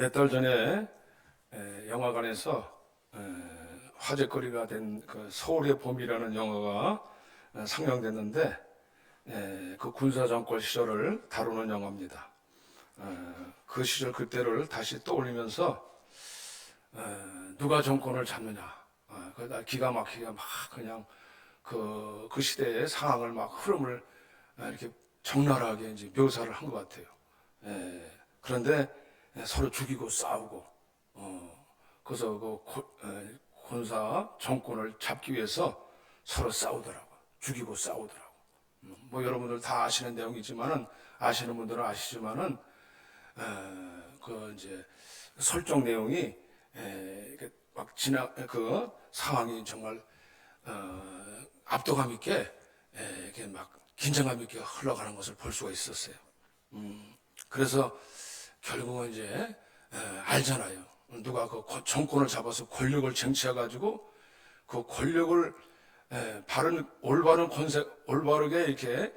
몇 달 전에 영화관에서 화제거리가 된 그 서울의 봄이라는 영화가 상영됐는데 그 군사 정권 시절을 다루는 영화입니다. 그 시절 그때를 다시 떠올리면서 누가 정권을 잡느냐, 그 기가 막히게 막 그냥 그 시대의 상황을 막 흐름을 이렇게 적나라하게 이제 묘사를 한 것 같아요. 그런데 서로 죽이고 싸우고, 그래서 그 군사 정권을 잡기 위해서 서로 싸우더라고. 죽이고 싸우더라고. 뭐 여러분들 다 아시는 내용이지만은, 아시는 분들은 아시지만은, 그 이제 설정 내용이 이렇게 막 그 상황이 정말 압도감 있게 이렇게 막 긴장감 있게 흘러가는 것을 볼 수가 있었어요. 그래서 결국은 이제 알잖아요. 누가 그 정권을 잡아서 권력을 쟁취해가지고 그 권력을 바른 올바른 권세, 올바르게 이렇게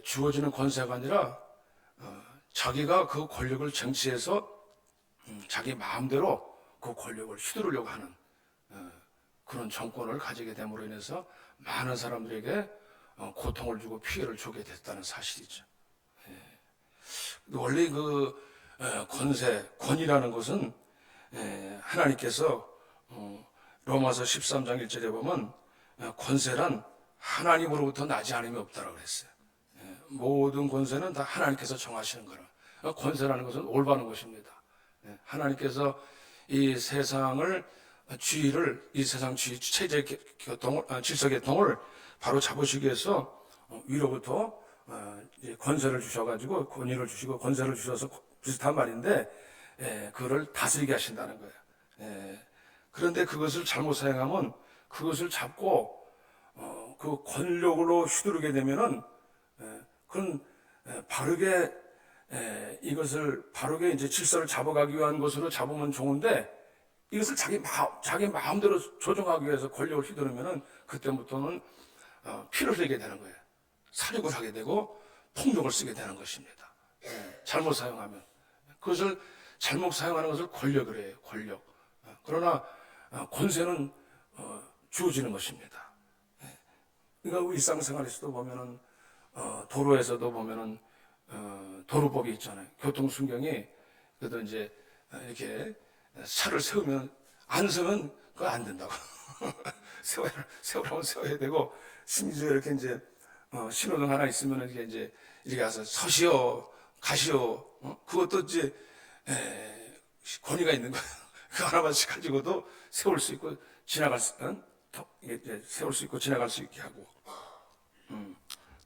주어지는 권세가 아니라 자기가 그 권력을 쟁취해서 자기 마음대로 그 권력을 휘두르려고 하는 그런 정권을 가지게 됨으로 인해서 많은 사람들에게 고통을 주고 피해를 주게 됐다는 사실이죠. 원래 그 권세, 권이라는 것은 하나님께서 로마서 13장 1절에 보면 권세란 하나님으로부터 나지 않음이 없다라고 그랬어요. 모든 권세는 다 하나님께서 정하시는 거라. 권세라는 것은 올바른 것입니다. 하나님께서 이 세상을 주의를, 이 세상 주의 체제 교통을, 질서 교통을 바로 잡으시기 위해서 위로부터 권세를 주셔가지고 권위를 주시고 권세를 주셔서 비슷한 말인데 그거를 다스리게 하신다는 거예요. 그런데 그것을 잘못 사용하면 그것을 잡고 그 권력으로 휘두르게 되면은 그건 바르게 이것을 바르게 이제 질서를 잡아가기 위한 것으로 잡으면 좋은데 이것을 자기 마음대로 조정하기 위해서 권력을 휘두르면은 그때부터는 피를 흘리게 되는 거예요. 사륙을 하게 되고 폭력을 쓰게 되는 것입니다. 잘못 사용하면 그것을 잘못 사용하는 것을 권력을 해요. 권력. 그러나 권세는 주어지는 것입니다. 그러니까 일상생활에서도 보면은 도로에서도 보면은 도로법이 있잖아요. 교통순경이 그래도 이제 이렇게 차를 세우면 안 세우면 그거 안 된다고. 세우라면 세워야 되고 심지어 이렇게 이제 신호등 하나 있으면 이게 이렇게 가서 서시오, 가시오. 그것도 이제 권위가 있는 거예요. 그 하나만씩 가지고도 세울 수 있고 세울 수 있고 지나갈 수 있게 하고.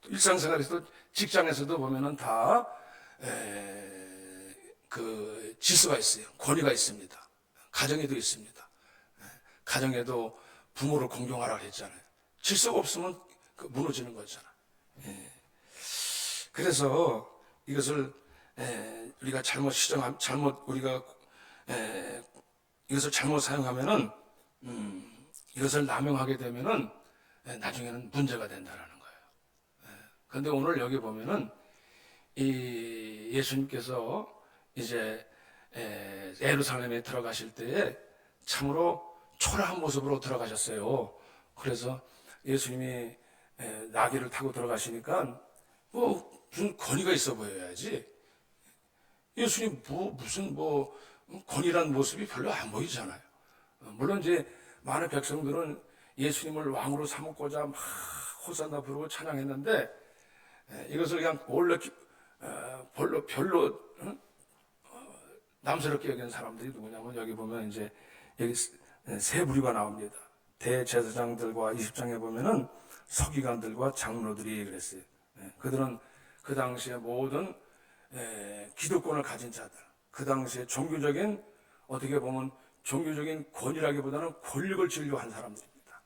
또 일상생활에서도 직장에서도 보면은 다 그 질서가 있어요. 권위가 있습니다. 가정에도 있습니다. 가정에도 부모를 공경하라고 했잖아요. 질서가 없으면 무너지는 거잖아. 그래서 이것을 우리가 이것을 잘못 사용하면은 이것을 남용하게 되면은 나중에는 문제가 된다라는 거예요. 그런데 오늘 여기 보면은 이 예수님께서 이제 예루살렘에 들어가실 때에 참으로 초라한 모습으로 들어가셨어요. 그래서 예수님이 나귀를 타고 들어가시니까 무슨 권위가 있어 보여야지. 예수님 무슨 권위란 모습이 별로 안 보이잖아요. 물론 이제 많은 백성들은 예수님을 왕으로 삼고자 막 호산나 부르고 찬양했는데 이것을 그냥 원래 별로 남스럽게 여기는 사람들이 누구냐면 여기 보면 이제 여기 세 부류가 나옵니다. 대제사장들과 20장에 보면은 서기관들과 장로들이 그랬어요. 그들은 그 당시에 모든 기득권을 가진 자들, 그 당시에 종교적인 어떻게 보면 종교적인 권위라기보다는 권력을 지으려고 한 사람들입니다.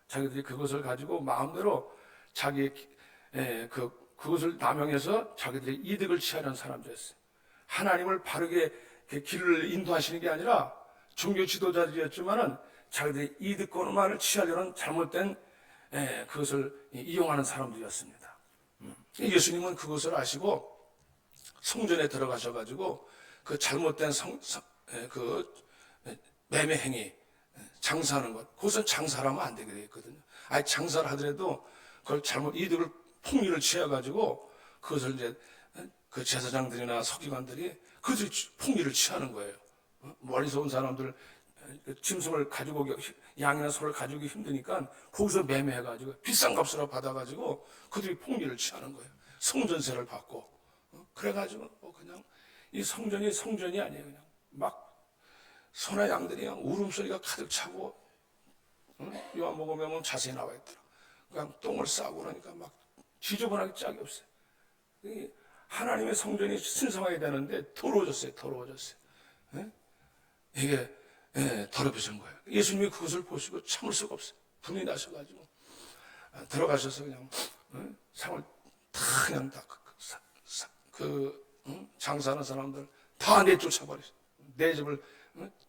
자기들이 그것을 가지고 마음대로 그것을 남용해서 자기들의 이득을 취하려는 사람들이었어요. 하나님을 바르게 길을 인도하시는 게 아니라 종교 지도자들이었지만은 자기들의 이득권만을 취하려는 잘못된 그것을 이용하는 사람들이었습니다. 예수님은 그것을 아시고 성전에 들어가셔가지고 그 잘못된 그 매매 행위, 장사하는 것, 그것은 장사를 하면 안 되게 돼 있거든요. 아니 장사를 하더라도 그걸 잘못 이득을 폭리를 취해가지고 그것을 이제 그 제사장들이나 서기관들이 그것을 폭리를 취하는 거예요. 멀리서 온 사람들 짐승을 가지고 양이나 소를 가지고 힘드니까 거기서 매매해가지고 비싼 값으로 받아가지고 그들이 폭리를 취하는 거예요. 성전세를 받고 그래가지고 그냥 이 성전이 아니에요. 그냥 막 소나 양들이 그냥 울음소리가 가득 차고 요한복음에 보면 자세히 나와 있더라. 그냥 똥을 싸고 그러니까 막 지저분하게 짝이 없어요. 하나님의 성전이 신성하게 되는데 더러워졌어요. 이게 더럽혀진 거예요. 예수님이 그것을 보시고 참을 수가 없어요. 분이 나셔가지고 들어가셔서 그냥 상을 다 그냥 장사하는 사람들 다 내쫓아버렸어요. 내 집을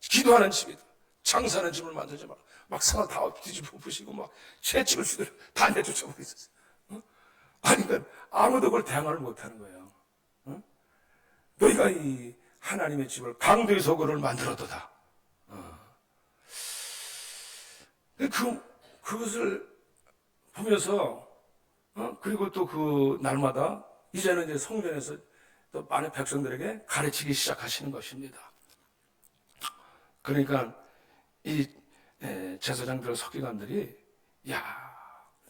기도하는 집이다. 장사하는 집을 만들지 마라. 막 상을 다 뒤집어 부시고 막 채찍을 휘두르 다 내쫓아버렸어요. 아니 그러니까 아무도 그걸 대항을 못하는 거예요. 너희가 이 하나님의 집을 강도의 소굴을 만들어도다. 그것을 보면서 그리고 또 그 날마다 이제는 이제 성전에서 또 많은 백성들에게 가르치기 시작하시는 것입니다. 그러니까 이 제사장들 서기관들이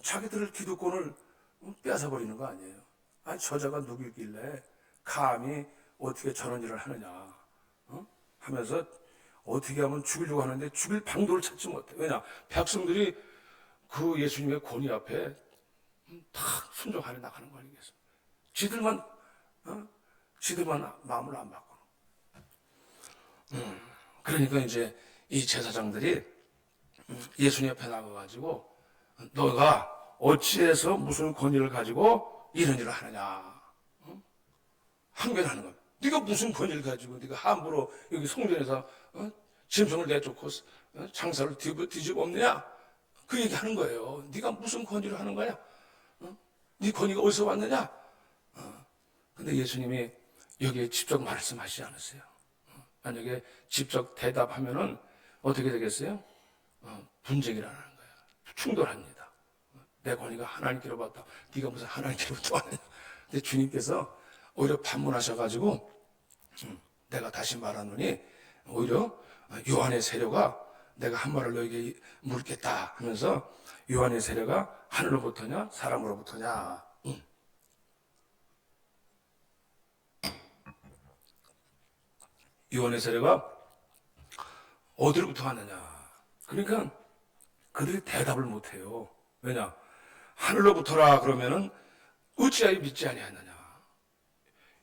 자기들 기득권을 빼앗아 버리는 거 아니에요. 아니 저자가 누구길래 감히 어떻게 저런 일을 하느냐 하면서 어떻게 하면 죽이려고 하는데 죽일 방도를 찾지 못해. 왜냐? 백성들이 그 예수님의 권위 앞에 다 순종하려 나가는 거 아니겠어요? 지들만 마음을 안 바꾸는. 그러니까 이제 이 제사장들이 예수님 앞에 나가가지고 너가 어찌해서 무슨 권위를 가지고 이런 일을 하느냐 항변하는 겁니다. 네가 무슨 권위를 가지고 네가 함부로 여기 성전에서 짐승을 내쫓고 장사를 뒤집어 엎느냐 그 얘기하는 거예요. 네가 무슨 권위를 하는 거냐? 네 권위가 어디서 왔느냐? 근데 예수님이 여기에 직접 말씀하시지 않았어요. 만약에 직접 대답하면은 어떻게 되겠어요? 분쟁이라는 거예요. 충돌합니다. 내 권위가 하나님께로 왔다. 네가 무슨 하나님께로부터 왔느냐? 근데 주님께서 오히려 반문하셔가지고 내가 다시 말하노니 오히려 요한의 세례가 내가 한 말을 너에게 물겠다 하면서 요한의 세례가 하늘로부터냐 사람으로부터냐. 요한의 세례가 어디로부터 왔느냐. 그러니까 그들이 대답을 못해요. 왜냐? 하늘로부터라 그러면은 어찌하여 믿지 아니하느냐.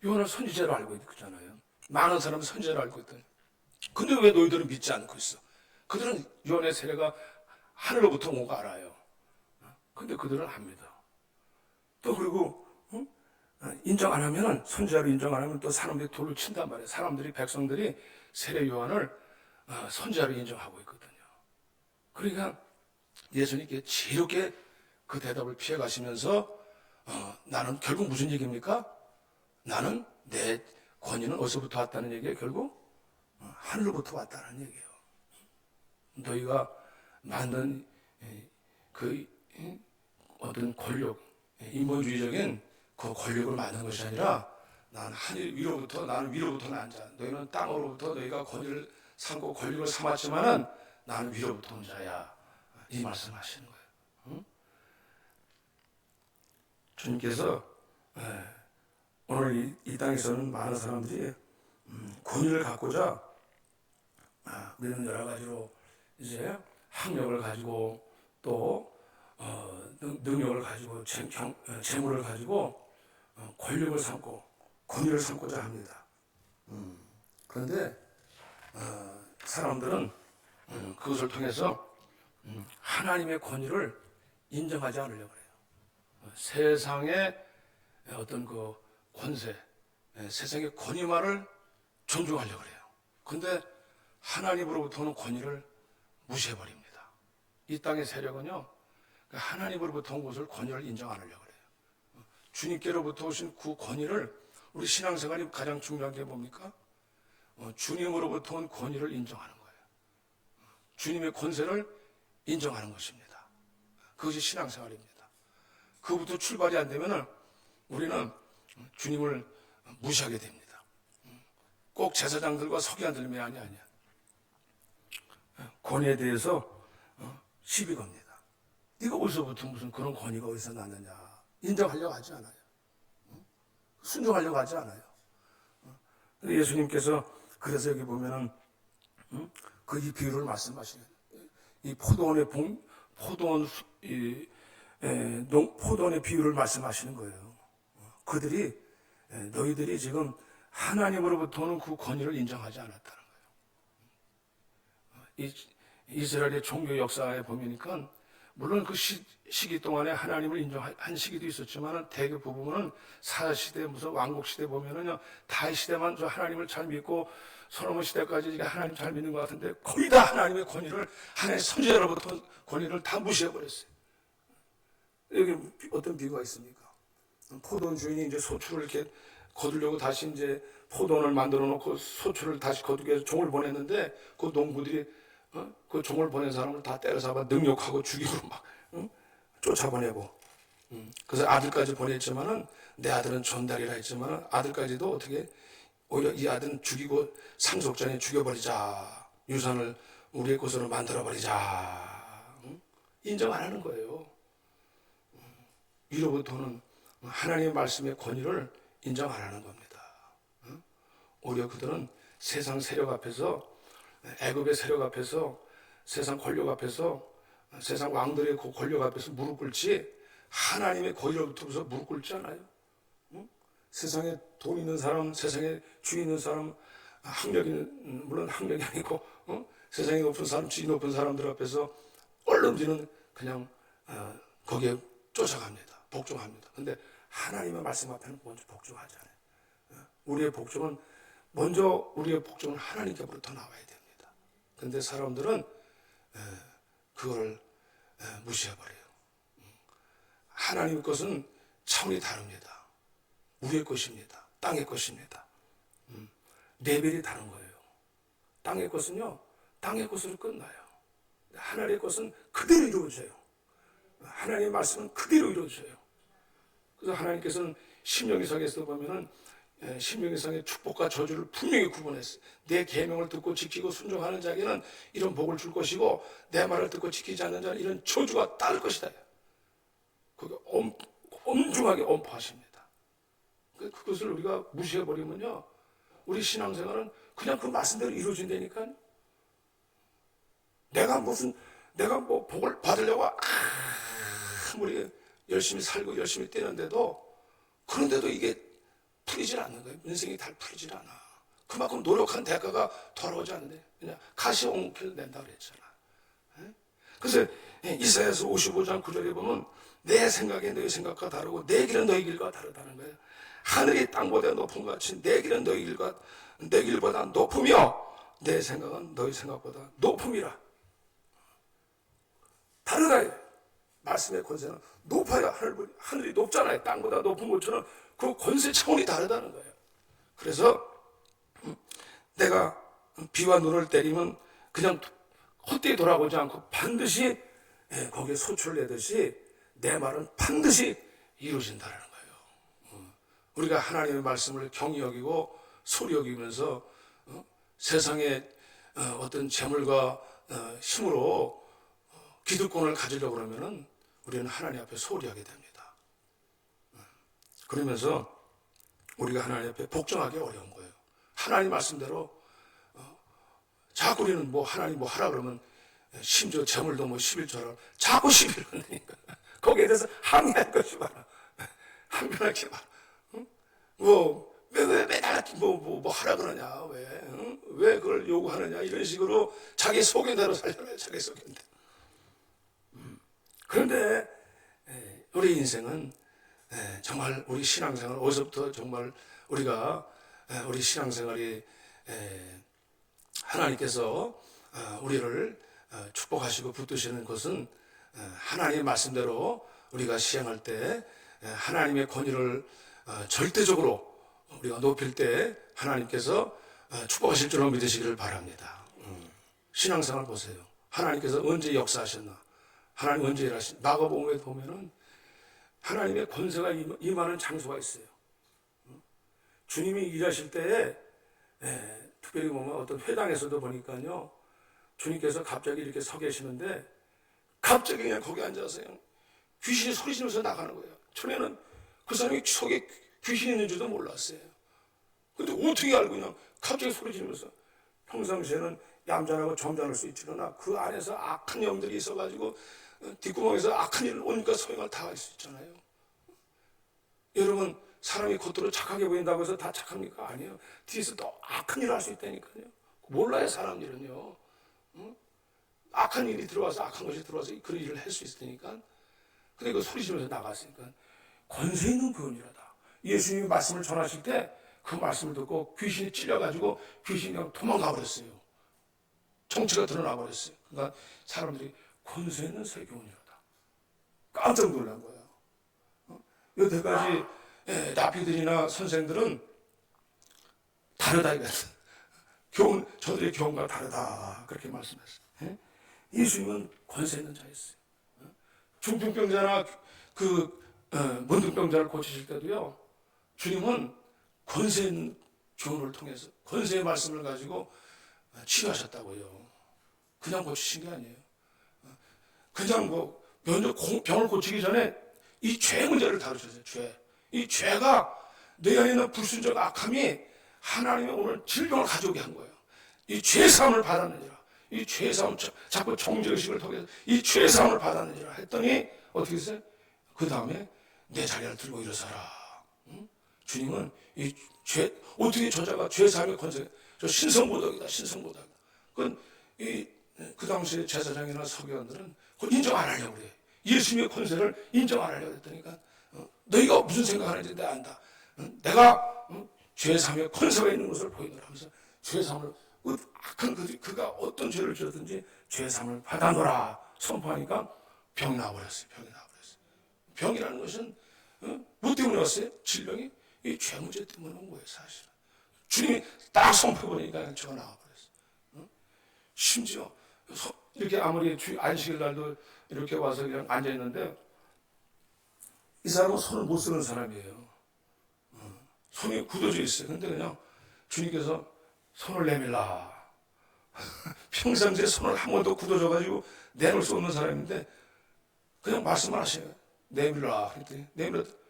요한은 선지자로 알고 있잖아요. 많은 사람은 선지자로 알고 있더니 근데 왜 너희들은 믿지 않고 있어? 그들은 요한의 세례가 하늘로부터 온 거 알아요. 근데 그들은 안 믿어. 또 그리고 인정 안 하면은 선지자로 인정 안 하면 또 사람들이 돌을 친단 말이에요. 백성들이 세례 요한을 선지자로 인정하고 있거든요. 그러니까 예수님께 지혜롭게 그 대답을 피해 가시면서 나는 결국 무슨 얘기입니까? 나는 내 권위는 어디서부터 왔다는 얘기예요. 결국 하늘로부터 왔다는 얘기예요. 너희가 만든 그 어떤 권력, 인본주의적인 그 권력을 만든 것이 아니라 나는 하늘 위로부터 나는 위로부터 난 자. 너희는 땅으로부터 너희가 권위를 삼고 권력을 삼았지만은 나는 위로부터 온 자야. 이 말씀하시는 거예요. 주님께서 오늘 이 땅에서는 많은 사람들이 권위를 갖고자 우리는 여러 가지로 이제 학력을 가지고 또 능력을 가지고 재물을 가지고 권력을 삼고 권위를 삼고자 합니다. 그런데 사람들은 그것을 통해서 하나님의 권위를 인정하지 않으려고 해요. 세상의 어떤 그 권세, 세상의 권위만을 존중하려고 해요. 그런데 하나님으로부터 오는 권위를 무시해버립니다. 이 땅의 세력은요, 하나님으로부터 온 것을 권위를 인정 안 하려고 해요. 주님께로부터 오신 그 권위를 우리 신앙생활이 가장 중요한 게 뭡니까? 주님으로부터 온 권위를 인정하는 거예요. 주님의 권세를 인정하는 것입니다. 그것이 신앙생활입니다. 그것부터 출발이 안 되면 우리는 주님을 무시하게 됩니다. 꼭 제사장들과 서기관들만이 아니야. 권위에 대해서 시비 겁니다. 네가 어디서부터 무슨 그런 권위가 어디서 나느냐. 인정하려고 하지 않아요. 순종하려고 하지 않아요. 예수님께서 그래서 여기 보면은 그 이 비유를 말씀하시는 이 포도원의 비유를 말씀하시는 거예요. 너희들이 지금 하나님으로부터 오는 그 권위를 인정하지 않았다는 거예요. 이스라엘의 종교 역사에 보니까 물론 그 시기 동안에 하나님을 인정한 시기도 있었지만 대부분은 사시대 무슨 왕국 시대 보면은요 다윗 시대만 저 하나님을 잘 믿고 솔로몬 시대까지 하나님 잘 믿는 것 같은데 거의 다 하나님의 권위를 하나님의 선지자로부터 권위를 다 무시해 버렸어요. 여기 어떤 비유가 있습니까? 포도원 주인이 이제 소출을 이렇게 거두려고 다시 이제 포도원을 만들어 놓고 소출을 다시 거두기 위해서 종을 보냈는데 그 농부들이 그 종을 보낸 사람을 다 때려잡아 능욕하고 죽이고 막 쫓아보내고 그래서 아들까지 보냈지만은 내 아들은 존달이라 했지만은 아들까지도 어떻게 오히려 이 아들은 죽이고 상속전에 죽여버리자 유산을 우리의 것으로 만들어버리자 인정 안 하는 거예요. 위로부터는 하나님의 말씀의 권위를 인정 안 하는 겁니다. 오히려 그들은 세상 세력 앞에서 애굽의 세력 앞에서 세상 권력 앞에서 세상 왕들의 그 권력 앞에서 무릎 꿇지 하나님의 권위로부터 무릎 꿇지 않아요. 세상에 돈 있는 사람, 세상에 주위 있는 사람, 물론 학력이 아니고 세상에 높은 사람, 지위 높은 사람들 앞에서 얼른지는 그냥 거기에 쫓아갑니다. 복종합니다. 근데 하나님의 말씀 앞에는 먼저 복종하지 않아요. 우리의 복종은 하나님께로부터 나와야 됩니다. 근데 사람들은 그걸 무시해버려요. 하나님의 것은 차원이 다릅니다. 우리의 것입니다. 땅의 것입니다. 레벨이 다른 거예요. 땅의 것은요, 땅의 것으로 끝나요. 하나님의 것은 그대로 이루어져요. 하나님의 말씀은 그대로 이루어져요. 그래서 하나님께서는 신명기상에서 보면은 신명기상의 축복과 저주를 분명히 구분했어요. 내 계명을 듣고 지키고 순종하는 자에게는 이런 복을 줄 것이고 내 말을 듣고 지키지 않는 자는 이런 저주가 따를 것이다. 그게 엄중하게 엄포하십니다. 그것을 우리가 무시해버리면요 우리 신앙생활은 그냥 그 말씀대로 이루어진다니까. 내가 뭐 복을 받으려고 아무리 열심히 살고 열심히 뛰는데도 그런데도 이게 풀리질 않는 거예요. 인생이 잘 풀리질 않아. 그만큼 노력한 대가가 돌아오지 않는데 그냥 가시옹목표를 낸다고 그랬잖아. 그래서 이사야서 55장 9절에 보면 내 생각이 너희 생각과 다르고 내 길은 너희 길과 다르다는 거예요. 하늘이 땅보다 높은 것 같이 내 길은 너희 길보다 높으며 내 생각은 너희 생각보다 높음이라. 다르다. 말씀의 권세는 높아요. 하늘이 높잖아요. 땅보다 높은 것처럼 그 권세 차원이 다르다는 거예요. 그래서 내가 비와 눈을 때리면 그냥 헛되이 돌아오지 않고 반드시 거기에 소출을 내듯이 내 말은 반드시 이루어진다는 거예요. 우리가 하나님의 말씀을 경히 여기고 소리 여기면서 세상의 어떤 재물과 힘으로 기득권을 가지려고 그러면은 우리는 하나님 앞에 소리하게 됩니다. 그러면서 우리가 하나님 앞에 복종하기 어려운 거예요. 하나님 말씀대로 자꾸 우리는 뭐 하나님 뭐 하라 그러면 심지어 재물도 뭐 11조라 자꾸 11을 한다니까. 거기에 대해서 항의할 것이 많아. 항변할 게 많아. 왜 나한테 뭐 하라 그러냐, 왜 그걸 요구하느냐, 이런 식으로 자기 속인대로 살려면 자기 속인대. 그런데 우리 인생은 정말 우리 신앙생활, 어디서부터 정말 우리 신앙생활이 하나님께서 우리를 축복하시고 붙드시는 것은 하나님의 말씀대로 우리가 시행할 때 하나님의 권위를 절대적으로 우리가 높일 때 하나님께서 축복하실 줄로 믿으시기를 바랍니다. 신앙생활 보세요. 하나님께서 언제 역사하셨나? 하나님 언제 일하셨나? 마가복음에 보면은 하나님의 권세가 임하는 장소가 있어요. 주님이 일하실 때에 특별히 보면 어떤 회당에서도 보니까요, 주님께서 갑자기 이렇게 서 계시는데 갑자기 그냥 거기 앉아서 그냥 귀신이 소리 지르면서 나가는 거예요. 처음에는 그 사람이 속에 귀신이 있는 줄도 몰랐어요. 근데 어떻게 알고 그냥 갑자기 소리 지르면서, 평상시에는 얌전하고 점잖을 수 있지만 그 안에서 악한 영들이 있어가지고 뒷구멍에서 악한 일을 오니까 소용을 다 할 수 있잖아요. 여러분, 사람이 겉으로 착하게 보인다고 해서 다 착합니까? 아니에요. 뒤에서 또 악한 일을 할 수 있다니까요. 몰라요, 사람 일은요. 악한 일이 들어와서, 악한 것이 들어와서 그런 일을 할 수 있으니까. 근데 그 소리 지르면서 나갔으니까 권세 있는 구원이라다. 예수님이 말씀을 전하실 때 그 말씀을 듣고 귀신이 찔려가지고 귀신이 그냥 도망가 버렸어요. 정체가 드러나 버렸어요. 그러니까 사람들이 권세 있는 새 교훈이라다. 깜짝 놀란 거예요. 여태까지 라피들이나 선생들은 다르다 이거였어요. 교훈, 저들의 교훈과 다르다 그렇게 말씀했어요. 예수님은 권세 있는 자였어요. 중풍병자나 문둥병자를 고치실 때도요, 주님은 권세 있는 교훈을 통해서 권세의 말씀을 가지고 치유하셨다고요. 그냥 고치신 게 아니에요. 그냥 뭐 병을 고치기 전에 이 죄 문제를 다루셨어요. 죄. 이 죄가 내 안에 있는 불순적 악함이 하나님의 오늘 질병을 가져오게 한 거예요. 이 죄사함을 받았느니라. 이 죄사함, 자꾸 정죄의식을 통해서 이 죄사함을 받았느니라 했더니 어떻게 했어요? 그 다음에 내 자리를 들고 일어서라. 주님은 이 죄, 어떻게 저자가 죄사함의 권세, 저 신성모독이다, 신성모독이다. 그 당시에 제사장이나 서기관들은 그걸 인정 안 하려고 그래요. 예수님의 권세를 인정 안 하려고 했더니까, 너희가 무슨 생각하는지 내가 안다. 내가 죄사함의 권세가 있는 것을 보이노라 하면서 죄사함을, 악한 그가 어떤 죄를 지었든지 죄사함을 받아노라 선포하니까 병이 나와버렸어요. 병이 나와버렸어요. 병이라는 것은 뭐 때문에 왔어요? 질병이 이 죄 문제 때문에 온 거예요, 사실은. 주님이 딱 선포해버리니까 죄가 나와버렸어요. 심지어 이렇게 아무리 안식일 날도 이렇게 와서 그냥 앉아있는데 이 사람은 손을 못 쓰는 사람이에요. 손이 굳어져 있어요. 근데 그냥 주님께서 손을 내밀라. 평상시에 손을 한 번도 굳어져가지고 내놓을 수 없는 사람인데 그냥 말씀을 하셔요. 내밀라. 그랬더니 내밀었더니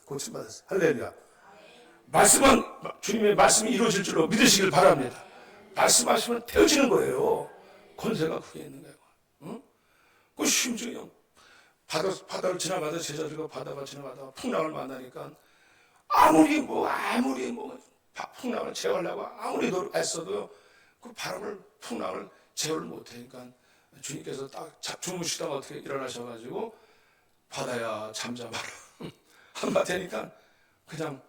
고침받았어요. 할렐루야. 말씀은, 주님의 말씀이 이루어질 줄로 믿으시길 바랍니다. 말씀하시면 되어지는 거예요. 권세가 그게 있는 거예요. 응? 그 심지어 바다를 지나가다 제자들과 바다가 지나가다가 풍랑을 만나니까 아무리 풍랑을 제어하려고 아무리 애써도 그 풍랑을 제어를 못하니까 주님께서 딱 주무시다가 어떻게 일어나셔가지고 바다야 잠잠하라 한마디 하니까 그냥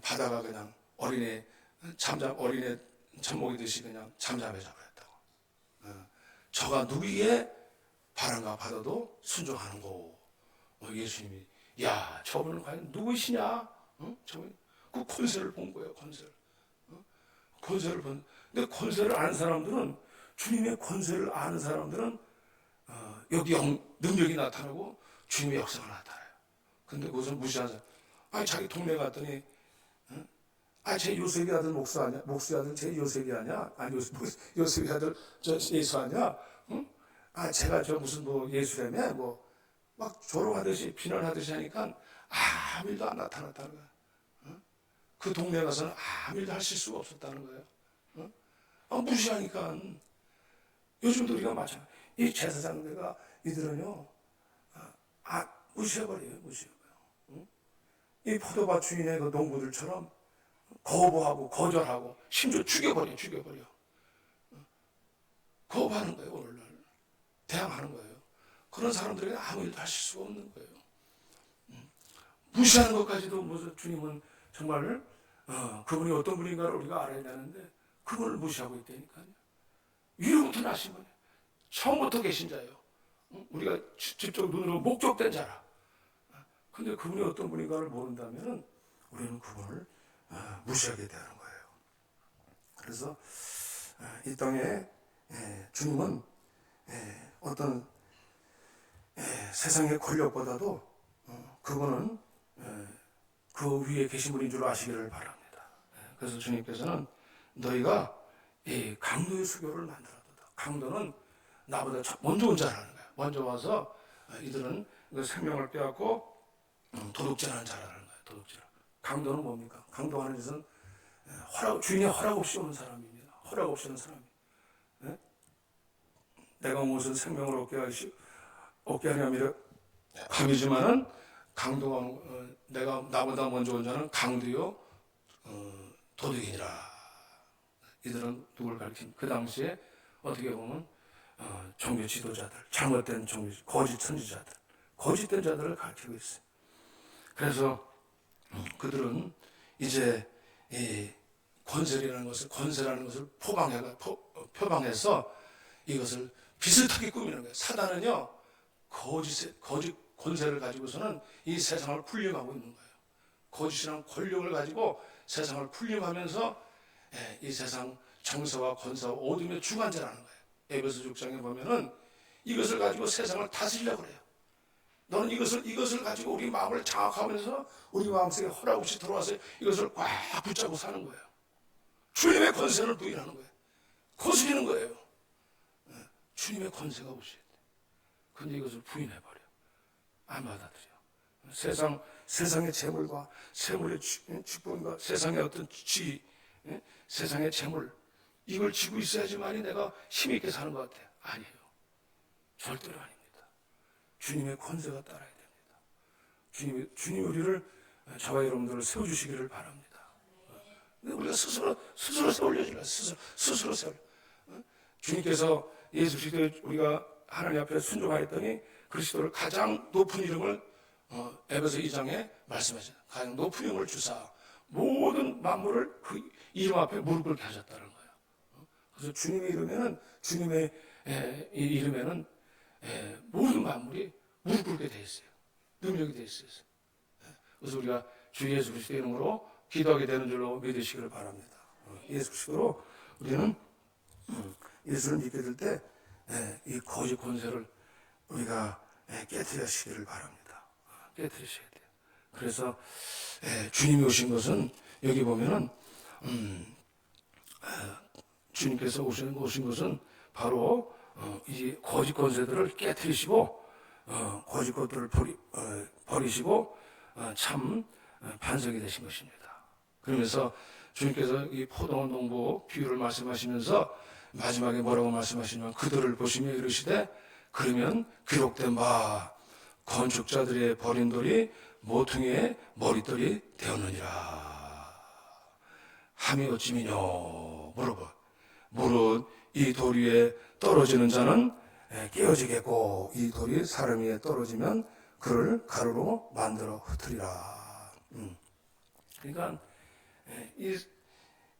바다가 그냥 어린애 잠먹이듯이 그냥 잠잠해져 버렸다고. 저가 누구의 바람과 바다도 순종하는 거. 예수님이 야 저분은 과연 누구시냐? 저분 그 권세를 본 거예요. 권세를 본. 근데 권세를 아는 사람들은 주님의 권세를 아는 사람들은 여기 능력이 나타나고 주님의 역사가 나타나요. 근데 그것을 무시하는 사람. 아니 자기 동네 갔더니 제 요셉이 아들 목수 아니야? 목수 아들 제 요셉이 아니야? 아니 요셉이 아들 저 예수 아니야? 응? 제가 저 무슨 뭐 예수라며 뭐 막 조롱하듯이 비난하듯이 하니까 아무 일도 안 나타났다는 거야. 응? 그 동네 가서는 아무 일도 할 수가 없었다는 거예요. 응? 무시하니까 요즘도 우리가 마찬가지. 이 제사장들과 이들은요 무시해버려요. 응? 이 포도밭 주인의 그 농부들처럼 거부하고 거절하고 심지어 죽여버려. 거부하는 거예요. 오늘날 대항하는 거예요. 그런 사람들에게 아무 일도 하실 수가 없는 거예요. 무시하는 것까지도 무슨 주님은 정말 그분이 어떤 분인가를 우리가 알아야 되는데 그분을 무시하고 있다니까요. 위로부터 나신 거예요. 처음부터 계신 자예요. 우리가 직접 눈으로 목격된 자라. 근데 그분이 어떤 분인가를 모른다면 우리는 그분을 무시하게 되는 거예요. 그래서 이 땅에 주님은 어떤 세상의 권력보다도 그분은 그 위에 계신 분인 줄 아시기를 바랍니다. 그래서 주님께서는 너희가 이 강도의 수교를 만들어도다. 강도는 나보다 먼저 온 자라는 거야. 먼저 와서 이들은 그 생명을 빼앗고 도둑질하는 자라는 거야. 도둑질. 강도는 뭡니까? 강도하는 짓은 주인의 허락 없이 오는 사람입니다. 허락 없이 오는 사람이. 내가 무슨 생명을 얻게 하냐면 함이지만은 강도가 내가 나보다 먼저 온 자는 강도요 도둑이니라. 이들은 누굴 가리킨? 그 당시에 어떻게 보면 종교 지도자들, 잘못된 종교, 거짓 선지자들, 거짓된 자들을 가리키고 있어요. 그래서 그들은 이제 이 권세라는 것을 표방해서 이것을 비슷하게 꾸미는 거예요. 사단은요 거짓 권세를 가지고서는 이 세상을 군림하고 있는 거예요. 거짓이란 권력을 가지고 세상을 군림하면서 이 세상 정서와 권세와 어둠의 주관자라는 거예요. 에베소 6장에 보면은 이것을 가지고 세상을 다스리려고 그래요. 너는 이것을 가지고 우리 마음을 장악하면서 우리 마음속에 허락 없이 들어와서 이것을 꽉 붙잡고 사는 거예요. 주님의 권세를 부인하는 거예요. 거스리는 거예요. 주님의 권세가 오셔야 돼. 근데 이것을 부인해버려. 안 받아들여. 세상의 재물과 세물의 축복과 세상의 어떤 지위, 세상의 재물, 이걸 지고 있어야지만이 내가 힘있게 사는 것 같아요. 아니에요. 절대로 아닙니다. 주님의 권세가 따라야 됩니다. 주님이 우리를, 저와 여러분들을 세워주시기를 바랍니다. 근데 우리가 스스로 세우려지라. 스스로 세우려. 주님께서 예수 그리스도에 우리가 하나님 앞에 순종하였더니 그리스도를 가장 높은 이름을 에베소 2장에 말씀하셨어요. 가장 높은 이름을 주사 모든 만물을 그 이름 앞에 무릎 꿇게 하셨다는 거예요. 그래서 주님의 이름에는 모든 만물이 무릎 꿇게 돼 있어요. 능력이 돼 있어요. 그래서 우리가 주 예수 그리스도의 이름으로 기도하게 되는 줄로 믿으시기를 바랍니다. 예수 그리스도로 우리는 예수를 믿게 될 때 이 거짓 권세를 우리가 깨뜨리시기를 바랍니다. 깨뜨리셔야 돼요. 그래서 주님이 오신 것은 여기 보면은 주님께서 오신 것은 바로 이 거짓 권세들을 깨뜨리시고 거짓 것들을 버리시고 참 반석이 되신 것입니다. 그러면서 주님께서 이 포도원 농부 비유를 말씀하시면서 마지막에 뭐라고 말씀하시냐면 그들을 보시며 이르시되 그러면 기록된 바 건축자들의 버린 돌이 모퉁이의 머릿돌이 되었느니라. 함이 어찌미뇨 물어봐. 무릇 이 돌 위에 떨어지는 자는 깨어지겠고 이 돌이 사람 위에 떨어지면 그를 가루로 만들어 흩으리라. 그러니까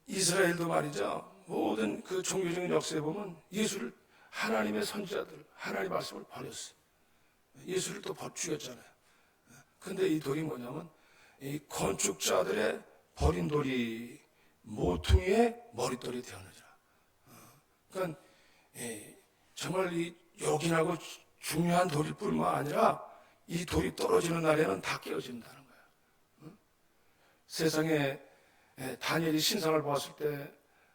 이스라엘도 말이죠. 모든 그 종교적인 역사에 보면 예수를 하나님의 선지자들, 하나님의 말씀을 버렸어요. 예수를 또 죽였잖아요. 근데 이 돌이 뭐냐면 이 건축자들의 버린 돌이 모퉁이의 머릿돌이 되었느니라. 그러니까 정말 이 요긴하고 중요한 돌일 뿐만 아니라 이 돌이 떨어지는 날에는 다 깨어진다는 거예요. 세상에 다니엘이 신상을 보았을 때,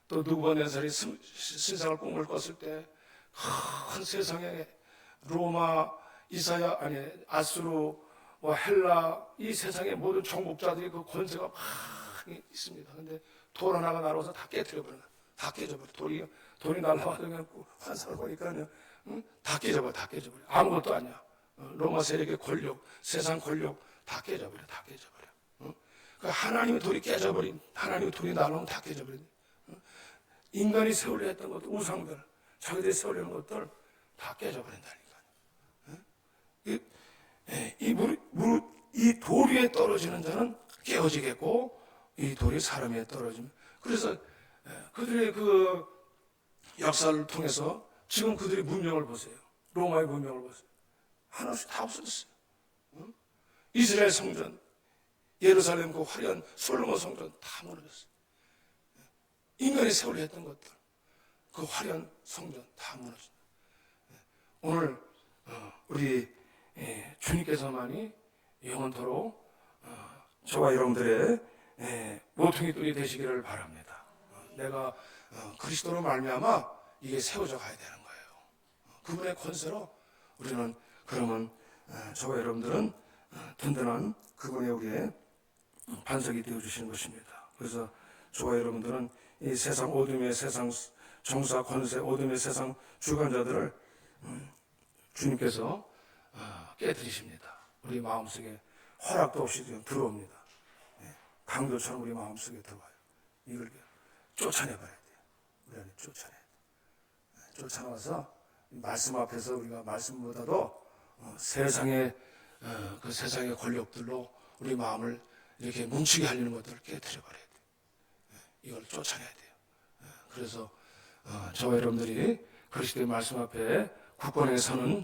또 느부갓네살이 신상을 꿈을 꿨을 때, 큰 세상에 로마, 아수르, 헬라, 이 세상의 모든 정복자들이 그 권세가 막 있습니다. 근데 돌 하나가 날아와서 다 깨뜨려버려. 다 깨져버려. 돌이 날아와서 그냥 환상을 보니까요, 다 깨져버려. 아무것도 아니야. 로마 세력의 권력, 세상 권력 다 깨져버려. 하나님의 돌이 깨져버린, 하나님의 돌이 날아오면 다 깨져버린. 인간이 세우려 했던 것들, 우상들, 자기들이 세우려는 것들 다 깨져버린다니까요. 이 돌 위에 떨어지는 자는 깨어지겠고, 이 돌이 사람 위에 떨어지면. 그래서 그들의 그 역사를 통해서 지금 그들의 문명을 보세요. 로마의 문명을 보세요. 하나씩 다 없어졌어요. 이스라엘 성전, 예루살렘 그 화려한 솔로몬 성전 다 무너졌어요. 인간이 세월에 했던 것들, 그 화려한 성전 다 무너졌어요. 오늘 우리 주님께서만이 영원토록 저와 여러분들의 모퉁이 돌이 되시기를 바랍니다. 내가 그리스도로 말미암아 이게 세워져 가야 되는 거예요. 그분의 권세로 우리는 그러면 저와 여러분들은 든든한 그분의 우리의 반석이 되어주시는 것입니다. 그래서 저와 여러분들은 이 세상 어둠의 세상 정사 권세 어둠의 세상 주관자들을 주님께서 깨뜨리십니다. 우리 마음속에 허락도 없이 들어옵니다. 강도처럼 우리 마음속에 들어와요. 이걸 쫓아내버려야 돼요. 우리 안에 쫓아내야 돼요. 쫓아나와서 말씀 앞에서 우리가 말씀보다도 세상의 그 세상의 권력들로 우리 마음을 이렇게 뭉치게 하려는 것들을 깨뜨려버려야 돼요. 이걸 쫓아내야 돼요. 그래서 저와 여러분들이 그리스도의 말씀 앞에 굳건하게 서는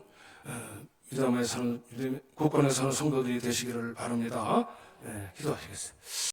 믿음에 서는 굳건하게 서는 성도들이 되시기를 바랍니다. 기도하시겠어요.